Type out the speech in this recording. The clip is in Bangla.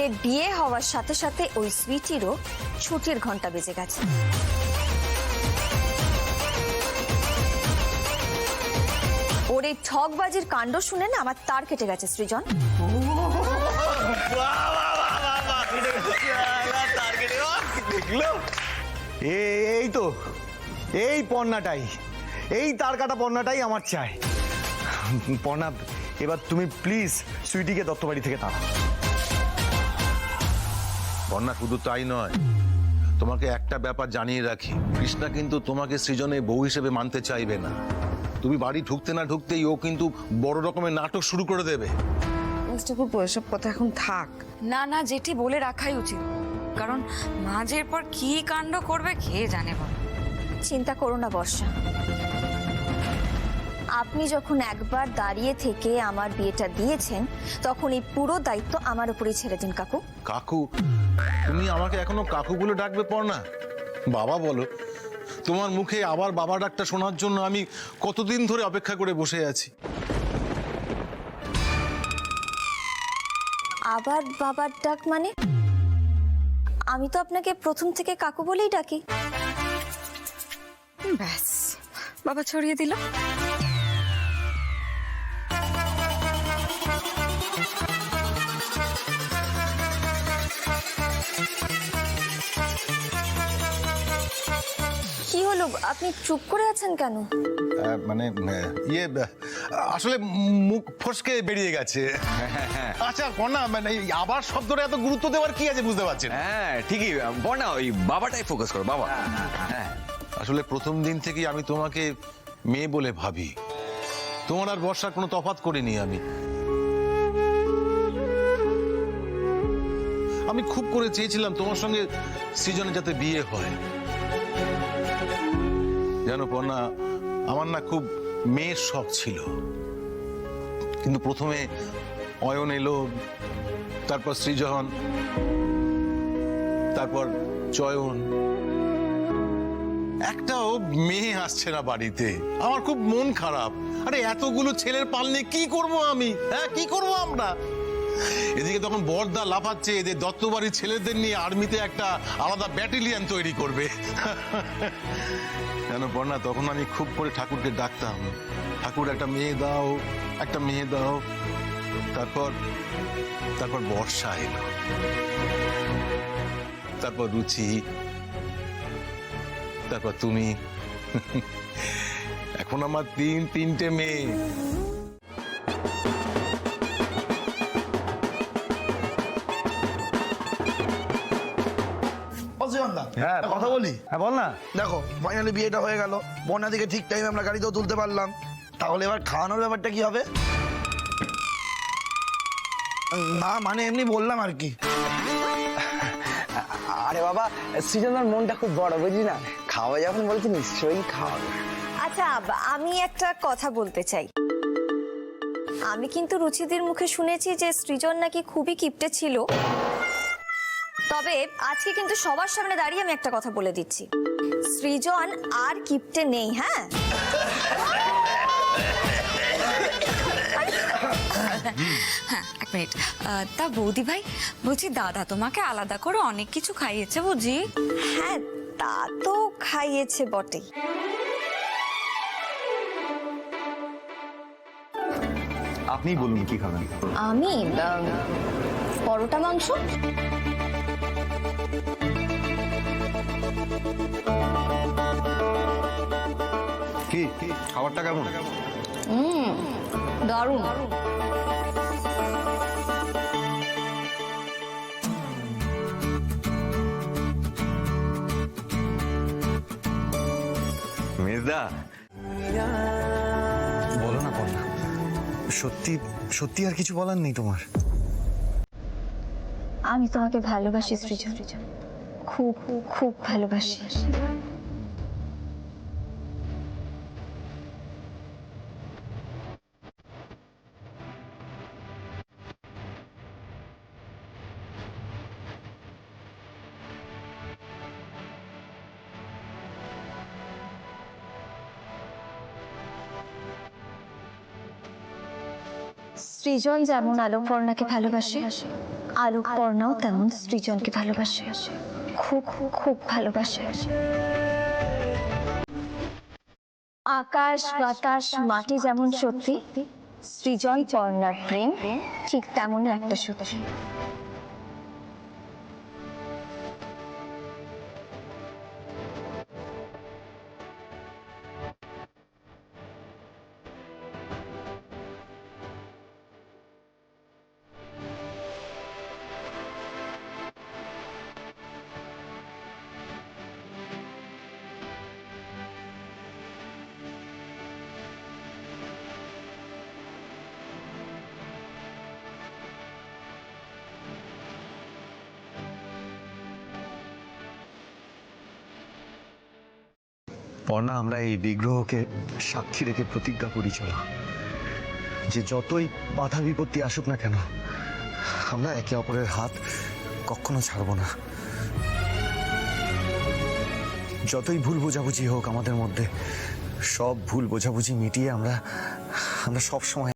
আজকে বিয়ে হওয়ার সাথে সাথে ওই সুইটিরও ছুটির ঘন্টা বেজে গেছে। ওর এই ঠকবাজির কাণ্ড শুনে না আমার তার কেটে গেছে সৃজন। এই তো এই পণ্যাটাই, এই তার কাটা পণ্যাটাই আমার চাই। পণ্যা, এবার তুমি প্লিজ সুইটিকে দত্তবাড়ি থেকে তাড়াও। বন্যা, শুধু তাই নয়, তোমাকে একটা ব্যাপার জানিয়ে রাখি, কৃষ্ণা কিন্তু তোমাকে সৃজনে বউ হিসেবে মানতে চাইবে না। তুমি বাড়ি ঢুকতে না ঢুকতেই ও কিন্তু বড় রকমের নাটক শুরু করে দেবে। এসব কথা এখন থাক। না না, যেটি বলে রাখাই উচিত, কারণ মাঝের পর কি কাণ্ড করবে কে জানে বল। চিন্তা করো না বর্ষা, আপনি যখন একবার দাঁড়িয়ে থেকে আমার বিয়েটা দিয়েছেন তখন এই পুরো দায়িত্ব আমার উপরেই ছেড়ে দিন কাকু। কাকু? তুমি আমাকে এখনো কাকু বলে ডাকবে পড়না? বাবা বলো। তোমার মুখে আবার বাবা ডাকটা শোনার জন্য আমি কতদিন ধরে অপেক্ষা করে বসে আছি। আবার বাবার ডাক মানে? আমি তো আপনাকে প্রথম থেকে কাকু বলেই ডাকি। ব্যাস, বাবা ছড়িয়ে দিল। কি হলো, আপনি চুপ করে আছেন কেন? মানে ইয়ে, আসলে মুখ ফসকে বেরিয়ে গেছে। আচ্ছা কন্যা, মানে এই আবার শব্দটা এত গুরুত্ব দেওয়ার কি আছে বুঝতে পারছেন? হ্যাঁ ঠিকই, বর্ণা ওই বাবাটাই ফোকাস করো, বাবা। হ্যাঁ, আসলে প্রথম দিন থেকেই আমি তোমাকে মেয়ে বলে ভাবি। তোমার আর বর্ষার কোনো তফাৎ করিনি আমি। আমি খুব করে চেয়েছিলাম তোমার সঙ্গে সৃজনের যাতে বিয়ে হয়। জানো পর্ণা, আমার না খুব মেয়ের শখ ছিল, কিন্তু প্রথমে অয়ন এলো, তারপর সৃজন, তারপর চয়ন, একটাও মেয়ে আসছে না বাড়িতে। আমার খুব মন খারাপ। আরে এতগুলো ছেলের পাল নিয়ে কি করবো আমি? হ্যাঁ, কি করবো আমরা? এদিকে তখন বড়দা লাফাচ্ছে এদের দত্তবাড়ির ছেলেদের নিয়ে আর্মিতে একটা আলাদা ব্যাটালিয়ন তৈরি করবে। কেন পড়না, তখন আমি খুব করে ঠাকুরকে ডাকতাম, ঠাকুর একটা মেয়ে দাও, একটা মেয়ে দাও। তারপর তারপর বর্ষা এলো, তারপর রুচি, তারপর তুমি। এখন আমার তিনটে মেয়ে। হ্যাঁ, কথা বলি। হ্যাঁ বল না। দেখো, ফাইনালি বিয়েটা হয়ে গেল, বন্যা দিকে ঠিক টাইমে আমরা গাড়িতেও তুলতে পারলাম। তাহলে এবার খাওয়ানোর ব্যাপারটা কি হবে? না মানে এমনি বললাম আর কি। আরে বাবা, সৃজনার মনটা খুব বড়, বুঝলি না? খাওয়া যখন বলছি নিশ্চয়ই খাওয়াবে। আচ্ছা, আমি একটা কথা বলতে চাই। আমি কিন্তু রুচিদির মুখে শুনেছি যে সৃজন নাকি খুবই কিপটে ছিল। তবে আজকে কিন্তু সবার সামনে দাঁড়িয়ে আমি একটা কথা বলে দিচ্ছি, সৃজন আর কিপটে নেই। হ্যাঁ, হ্যাঁ, এক মিনিট। তা বৌদি ভাই, বলছি দাদা তোমাকে আলাদা করে অনেক কিছু খাইয়েছে বুঝি? হ্যাঁ তা তো খাইয়েছে বটেই। আপনি বলুন কি খাবেন? আমি পরোটা মাংস। কি খাবারটা কেমন? দারুণ। মেজদা, বলো না পণ্যা, সত্যি সত্যি আর কিছু বলার নেই তোমার? আমি তোমাকে ভালোবাসি সৃজন, খুব খুব ভালোবাসি। সৃজন যেমন আলোকপর্ণাকে ভালোবাসে, আলোকপর্ণাও তেমন সৃজনকে ভালোবাসে, খুব খুব ভালোবাসে। আকাশ বাতাস মাটি যেমন সত্যি, সৃজন পর্ণার প্রেম ঠিক তেমনই একটা সত্যি। পর্ণা, আমরা এই বিগ্রহকে সাক্ষী রেখে প্রতিজ্ঞা করি চলো, যে যতই বাধা বিপত্তি আসুক না কেন আমরা একে অপরের হাত কখনো ছাড়বো না। যতই ভুল বোঝাবুঝি হোক আমাদের মধ্যে, সব ভুল বোঝাবুঝি মিটিয়ে আমরা সব সময়